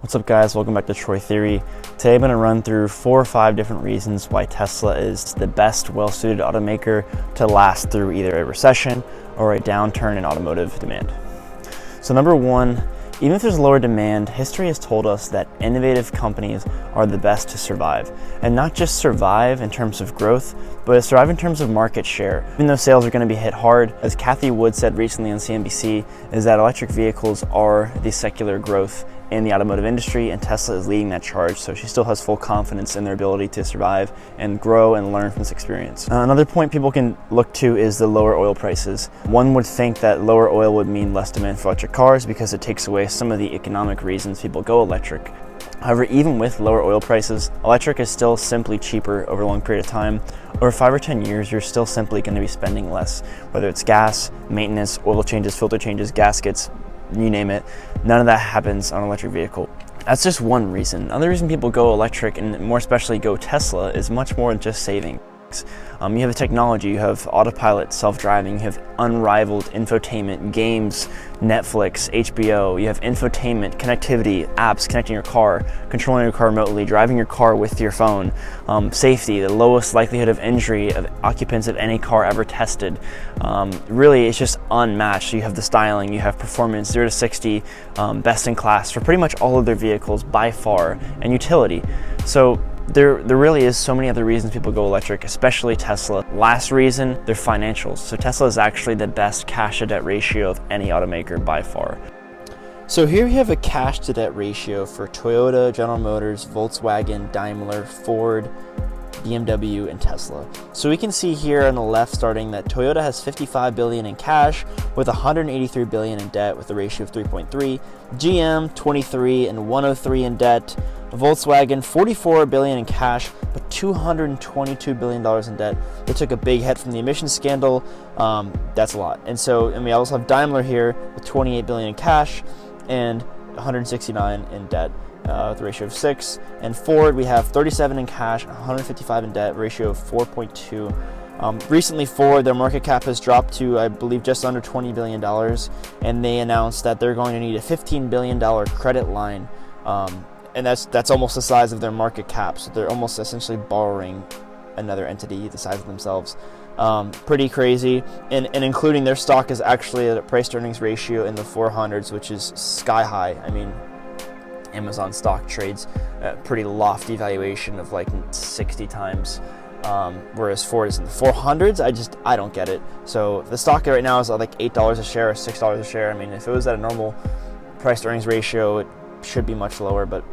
What's up guys, welcome back to Troy Theory. Today I'm going to run through 4 or 5 different reasons why Tesla is the best well-suited automaker to last through either a recession or a downturn in automotive demand. So number 1, even if there's lower demand, history has told us that innovative companies are the best to survive. And not just survive in terms of growth, but survive in terms of market share. Even though sales are going to be hit hard, as Kathy Wood said recently on CNBC, is that electric vehicles are the secular growth in the automotive industry, and Tesla is leading that charge, so she still has full confidence in their ability to survive and grow and learn from this experience. Another point people can look to is the lower oil prices. One would think that lower oil would mean less demand for electric cars because it takes away some of the economic reasons people go electric. However, even with lower oil prices, electric is still simply cheaper over a long period of time. Over 5 or 10 years, you're still simply going to be spending less, whether it's gas, maintenance, oil changes, filter changes, gaskets, you name it. None of that happens on an electric vehicle. That's just one reason. Another reason people go electric, and more especially go Tesla, is much more than just saving. You have the technology, you have autopilot, self-driving, you have unrivaled infotainment, games, Netflix, HBO, you have infotainment, connectivity, apps connecting your car, controlling your car remotely, driving your car with your phone, safety, the lowest likelihood of injury of occupants of any car ever tested. Really, it's just unmatched. So you have the styling, you have performance, 0 to 60, best in class for pretty much all of their vehicles by far, and utility. So there really is so many other reasons people go electric, especially Tesla. Last reason, their financials. So Tesla is actually the best cash to debt ratio of any automaker by far. So here we have a cash to debt ratio for Toyota, General Motors, Volkswagen, Daimler, Ford, BMW, and Tesla. So we can see here on the left starting that Toyota has $55 billion in cash with $183 billion in debt with a ratio of 3.3, GM 23 and 103 in debt, Volkswagen $44 billion in cash but $222 billion in debt. They took a big hit from the emissions scandal. That's a lot. And we also have Daimler here with $28 billion in cash and 169 in debt. With a ratio of 6, and Ford we have 37 in cash, 155 in debt, ratio of 4.2. Recently Ford, their market cap has dropped to I believe just under $20 billion, and they announced that they're going to need a $15 billion credit line, and that's almost the size of their market cap, so they're almost essentially borrowing another entity the size of themselves. Pretty crazy, and including their stock is actually at a price to earnings ratio in the 400s, which is sky high. I mean, Amazon stock trades a pretty lofty valuation of like 60 times, whereas Ford is in the 400s. I don't get it. So the stock right now is like $8 a share or $6 a share. I mean, if it was at a normal price to earnings ratio, it should be much lower, but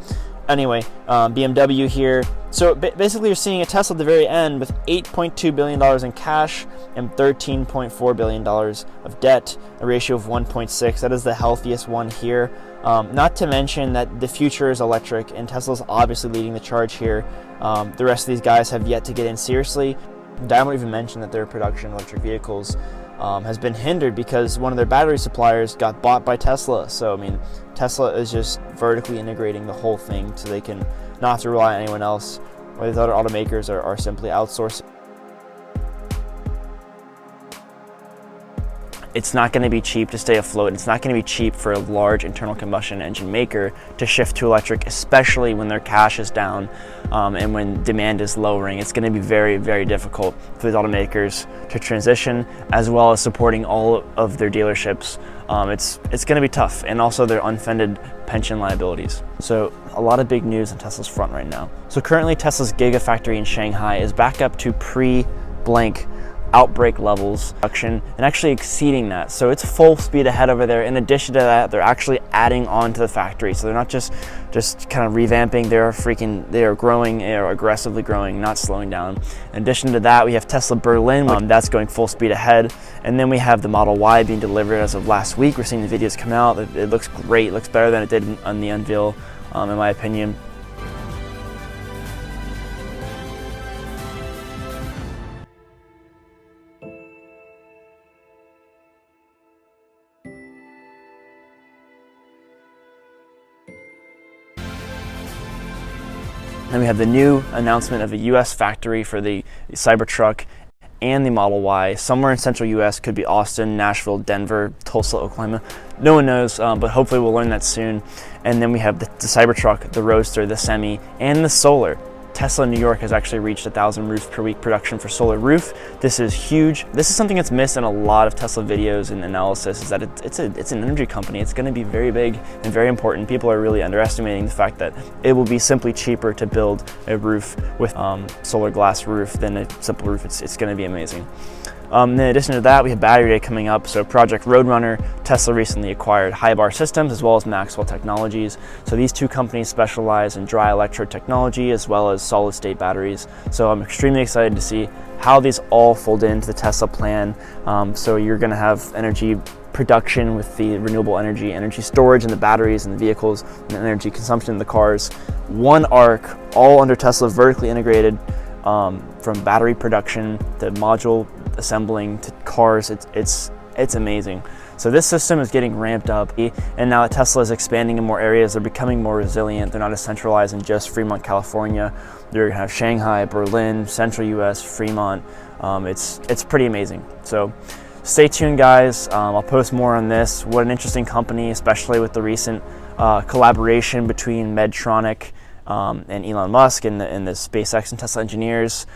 anyway, BMW here. So basically you're seeing a Tesla at the very end with $8.2 billion in cash and $13.4 billion of debt, a ratio of 1.6. That is the healthiest one here. Not to mention that the future is electric, and Tesla's obviously leading the charge here. The rest of these guys have yet to get in seriously. Daimler even mentioned that their production of electric vehicles has been hindered because one of their battery suppliers got bought by Tesla. So I mean, Tesla is just vertically integrating the whole thing so they can not have to rely on anyone else, or these other automakers are simply outsourcing. It's not going to be cheap to stay afloat. It's not going to be cheap for a large internal combustion engine maker to shift to electric, especially when their cash is down and when demand is lowering. It's going to be very, very difficult for these automakers to transition, as well as supporting all of their dealerships. It's going to be tough, and also their unfunded pension liabilities. So a lot of big news on Tesla's front right now. So currently Tesla's Gigafactory in Shanghai is back up to pre-blank outbreak levels production, and actually exceeding that. So it's full speed ahead over there. In addition to that, they're actually adding on to the factory. So they're not just kind of revamping, they are growing, they are aggressively growing, not slowing down. In addition to that, we have Tesla Berlin, that's going full speed ahead. And then we have the Model Y being delivered as of last week. We're seeing the videos come out. It looks great, it looks better than it did on the unveil, in my opinion. And we have the new announcement of a US factory for the Cybertruck and the Model Y. Somewhere in central US, could be Austin, Nashville, Denver, Tulsa, Oklahoma. No one knows, but hopefully we'll learn that soon. And then we have the Cybertruck, the Roadster, the Semi, and the Solar. Tesla New York has actually reached 1,000 roofs per week production for solar roof. This is huge. This is something that's missed in a lot of Tesla videos and analysis, is that it's an energy company. It's going to be very big and very important. People are really underestimating the fact that it will be simply cheaper to build a roof with solar glass roof than a simple roof. It's going to be amazing. In addition to that, we have Battery Day coming up. So Project Roadrunner, Tesla recently acquired High-Bar Systems as well as Maxwell Technologies. So these two companies specialize in dry electrode technology as well as solid-state batteries. So I'm extremely excited to see how these all fold into the Tesla plan. So you're going to have energy production with the renewable energy storage in the batteries and the vehicles, and energy consumption in the cars. One arc, all under Tesla, vertically integrated, from battery production to module assembling to cars. It's amazing. So this system is getting ramped up, and now that Tesla is expanding in more areas, they're becoming more resilient. They're not as centralized in just Fremont, California. They're gonna have Shanghai, Berlin, Central US, Fremont. It's pretty amazing. So stay tuned, guys. I'll post more on this. What an interesting company, especially with the recent collaboration between Medtronic and Elon Musk and the SpaceX and Tesla engineers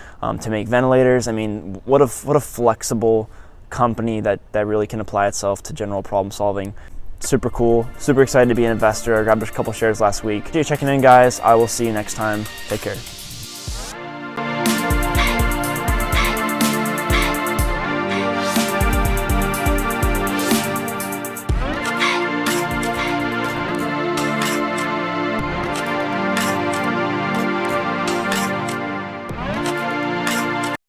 to make ventilators. I mean, what a flexible company that really can apply itself to general problem solving. Super cool, super excited to be an investor. I grabbed a couple shares last week. Checking in, guys. I will see you next time. Take care.